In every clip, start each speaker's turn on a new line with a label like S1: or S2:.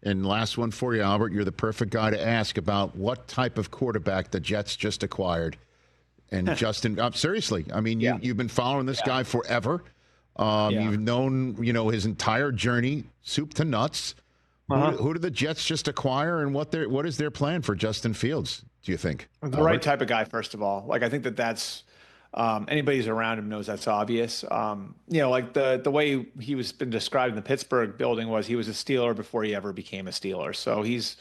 S1: And last one for you, Albert. You're the perfect guy to ask about what type of quarterback the Jets just acquired. And Justin, seriously, I mean, you've been following this guy forever. You've known, his entire journey, soup to nuts. Who did the Jets just acquire, and what is their plan for Justin Fields, do you think?
S2: The right type of guy, first of all. Like, I think that's anybody who's around him knows that's obvious. Like the way he was been described in the Pittsburgh building was he was a Steeler before he ever became a Steeler. So he's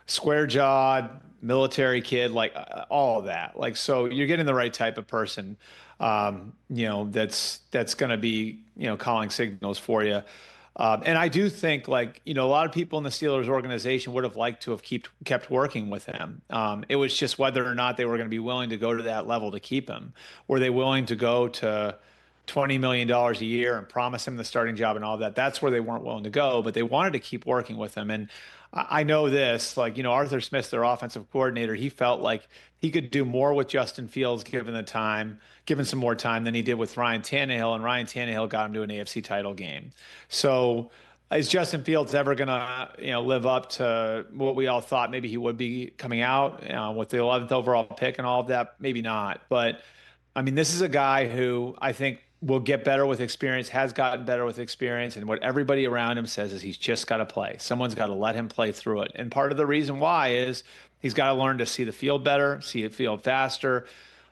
S2: square-jawed, military kid, like all of that. Like, so you're getting the right type of person, that's going to be, calling signals for you. And I do think, like, a lot of people in the Steelers organization would have liked to have kept working with him. It was just whether or not they were going to be willing to go to that level to keep him. Were they willing to go to $20 million a year and promise him the starting job and all that? That's where they weren't willing to go, but they wanted to keep working with him. And I know this, like, Arthur Smith, their offensive coordinator, he felt like he could do more with Justin Fields given some more time than he did with Ryan Tannehill, and Ryan Tannehill got him to an AFC title game. So is Justin Fields ever going to, live up to what we all thought maybe he would be coming out with the 11th overall pick and all of that? Maybe not. But, I mean, this is a guy who I think will get better with experience, has gotten better with experience, and what everybody around him says is he's just got to play. Someone's got to let him play through it. And part of the reason why is he's got to learn to see the field better, see the field faster.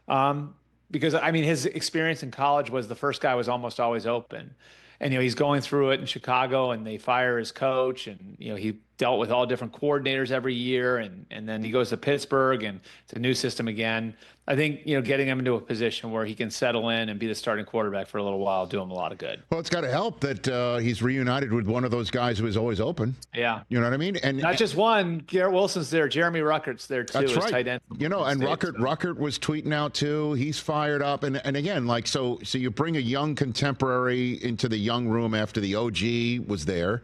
S2: Because, I mean, his experience in college was the first guy was almost always open. And, he's going through it in Chicago, and they fire his coach, and, he dealt with all different coordinators every year, and then he goes to Pittsburgh, and it's a new system again. I think, getting him into a position where he can settle in and be the starting quarterback for a little while, do him a lot of good.
S1: Well, it's got to help that he's reunited with one of those guys who is always open.
S2: Yeah.
S1: You know what I mean? And
S2: not just one. Garrett Wilson's there. Jeremy Ruckert's there, too.
S1: That's right.
S2: Tight end.
S1: And Ruckert was tweeting out, too. He's fired up. And again, like, so you bring a young contemporary into the young room after the OG was there,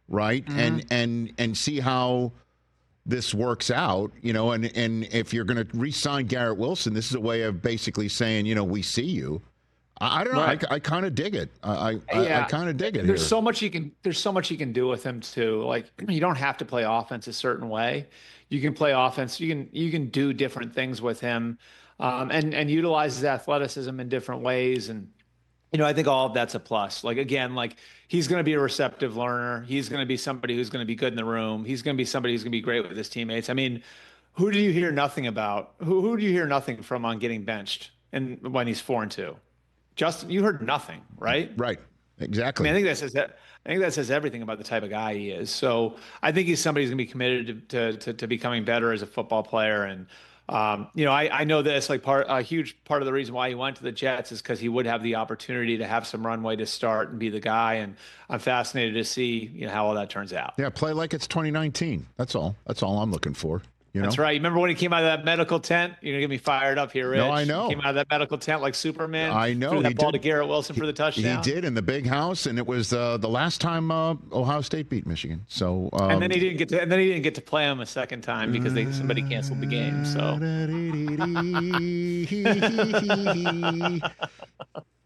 S1: right? Mm-hmm. And see how this works out, and if you're going to re-sign Garrett Wilson, this is a way of basically saying, we see you. I don't know. Right. I kind of dig it. I kind of dig it.
S2: There's so much you can do with him too. Like, you don't have to play offense a certain way. You can play offense. You can do different things with him, and utilize his athleticism in different ways. And I think all of that's a plus. Like, again, like, he's going to be a receptive learner. He's going to be somebody who's going to be good in the room. He's going to be somebody who's going to be great with his teammates. I mean, who do you hear nothing about? Who do you hear nothing from on getting benched and when he's 4-2? Justin, you heard nothing, right?
S1: Right. Exactly.
S2: I mean, I think that says everything about the type of guy he is. So I think he's somebody who's going to be committed to becoming better as a football player. And I know this, like, a huge part of the reason why he went to the Jets is because he would have the opportunity to have some runway to start and be the guy. And I'm fascinated to see, how all that turns out.
S1: Yeah, play like it's 2019. That's all I'm looking for.
S2: That's right. You remember when he came out of that medical tent? You're going to get me fired up here, Rich.
S1: No, I know.
S2: He came out of that medical tent like Superman.
S1: I know.
S2: Threw that ball to Garrett Wilson for the touchdown.
S1: He did in the big house, and it was the last time Ohio State beat Michigan. So
S2: and then he didn't get to play him a second time because somebody canceled the game. So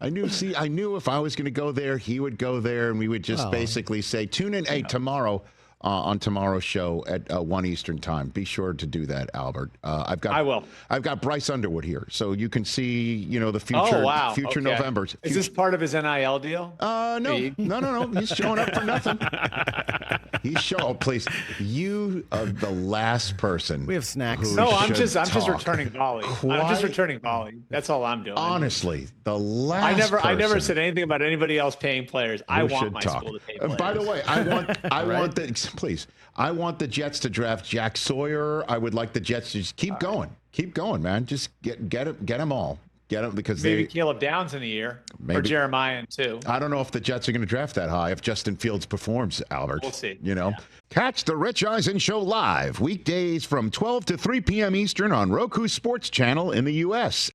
S1: I knew if I was going to go there, he would go there, and we would just basically say, tune in tomorrow. On tomorrow's show at 1 Eastern time. Be sure to do that, Albert. I will. I've got Bryce Underwood here, so you can see, the future, future Novembers.
S2: Is this part of his NIL deal?
S1: No. He's showing up for nothing. Please. You are the last person.
S3: We have snacks.
S2: No, I'm just returning volley. I'm just returning volley. That's all I'm doing.
S1: Honestly, the last.
S2: I never said anything about anybody else paying players. I want my school to pay players.
S1: By the way, I want the Jets to draft Jack Sawyer. I would like the Jets to just keep going, man. Just get them all. Get them because
S2: maybe Caleb Downs in a year, or Jeremiah in 2.
S1: I don't know if the Jets are going to draft that high if Justin Fields performs, Albert.
S2: We'll see.
S1: Catch the Rich Eisen Show live weekdays from 12 to 3 p.m. Eastern on Roku Sports Channel in the U.S.